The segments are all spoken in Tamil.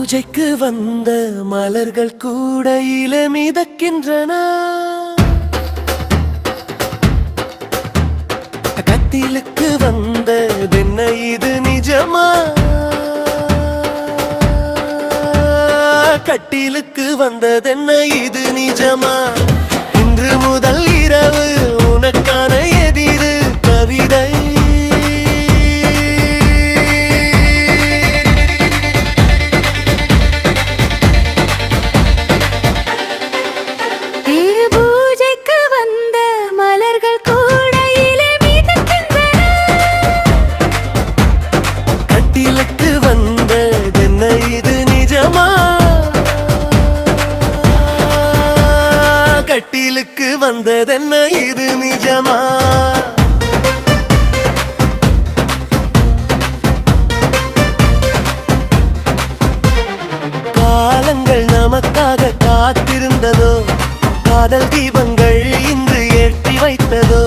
பூஜைக்கு வந்த மலர்கள் கூடையிலே மிதக்கின்றன. கட்டிலுக்கு வந்ததென்ன இது நிஜமா? கட்டிலுக்கு வந்ததென்ன இது நிஜமா? இன்று முதல் இரவு உனக்கான எதிரு கவிதை. கட்டிலுக்கு வந்ததென்ன இது நிஜமா? காலங்கள் நமக்காக காத்திருந்ததோ, காதல் தீபங்கள் இன்று ஏற்றி வைத்ததோ.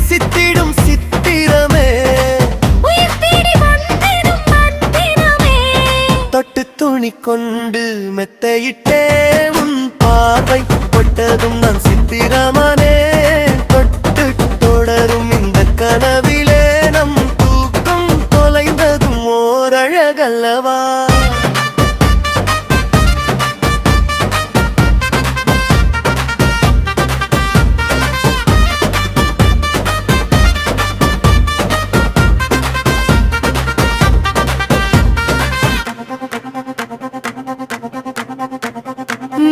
சித்திடும் சித்திரமே, தொட்டு துணி கொண்டு மெத்தையிட்டே உன் பார்வை பட்டதும் நான் சித்திரமானே. தொட்டு தொடரும் இந்த கனவிலே நம் தூக்கம் தொலைந்ததும் ஓரழகல்லவா?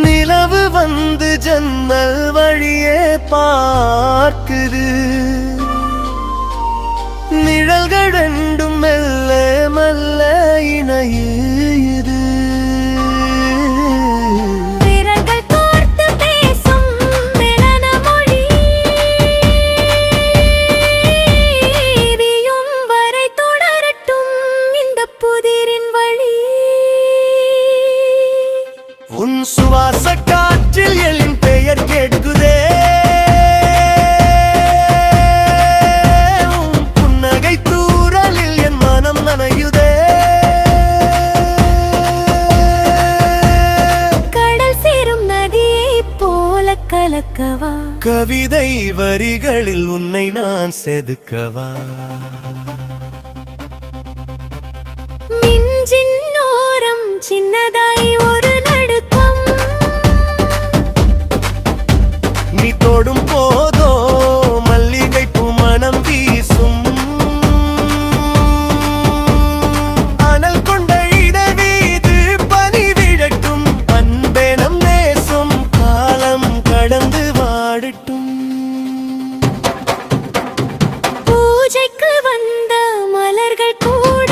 நிலவு வந்து ஜன்னல் வழியே பார்க்குது, நிழல்கள் ரெண்டும் மெல்ல மெல்ல இணையுது. உன் சுவாச காற்றில் என் பெயர் கேட்குதே, உன் புன்னகை தூறலில் என் மனம் நனையுதே. கடல் சேரும் நதியை போல கலக்கவா? கவிதை வரிகளில் உன்னை நான் செதுக்கவா? நெஞ்சின் ஓரம் சின்னதாய் ஒரு நடுக்கம், நீ தொடும் போதோ மல்லிகை பூ மனம் வீசும். அனல் கொண்ட இடவீது பனி விழட்டும், அன்பே நம் நேசம் காலம் கடந்து வாடட்டும். பூஜைக்கு வந்த மலர்கள் கூட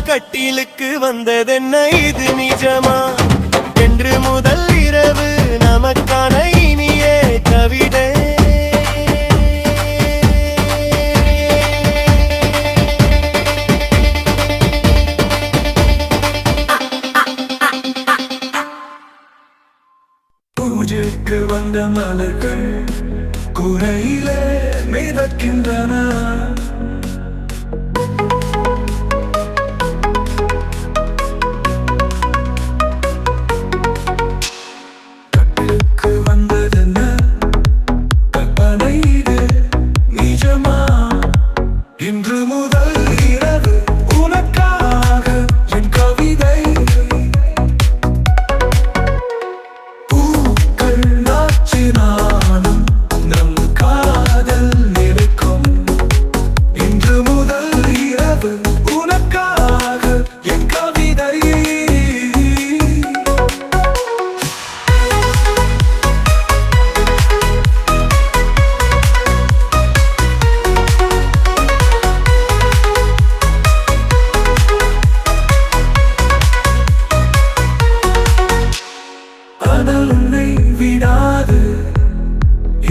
கட்டிலுக்கு வந்ததென்ன இது நிஜமா? என்று முதல் இரவு நமக்கான இனிய கவிதை. பூஜைக்கு வந்த மலர்கள் கூரையிலே மிதக்கின்றன.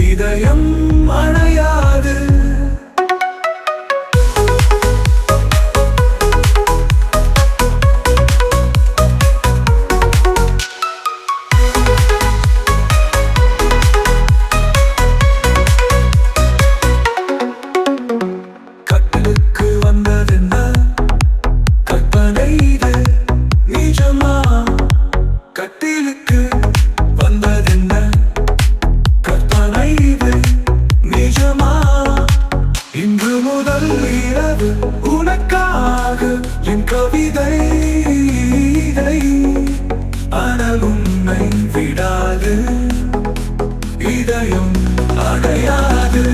இதயம் அணைய வந்ததென்ன கற்பனை இது நிஜமா கட்டிலுக்கு வந்ததென்ன கற்பனை இது நிஜமா இன்று முதல் இரவு உனக்காக என் கவிதை ஆனால் உன்னை விடாது இதயம் அடையாது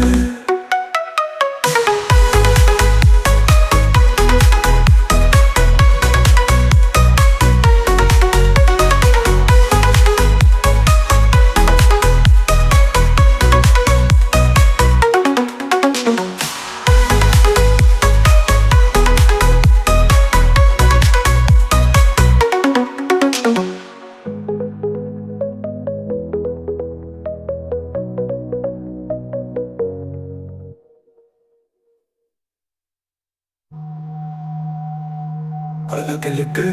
பலகளுக்கு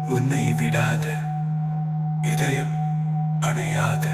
உன்னை விடாத இதயம் அணையாது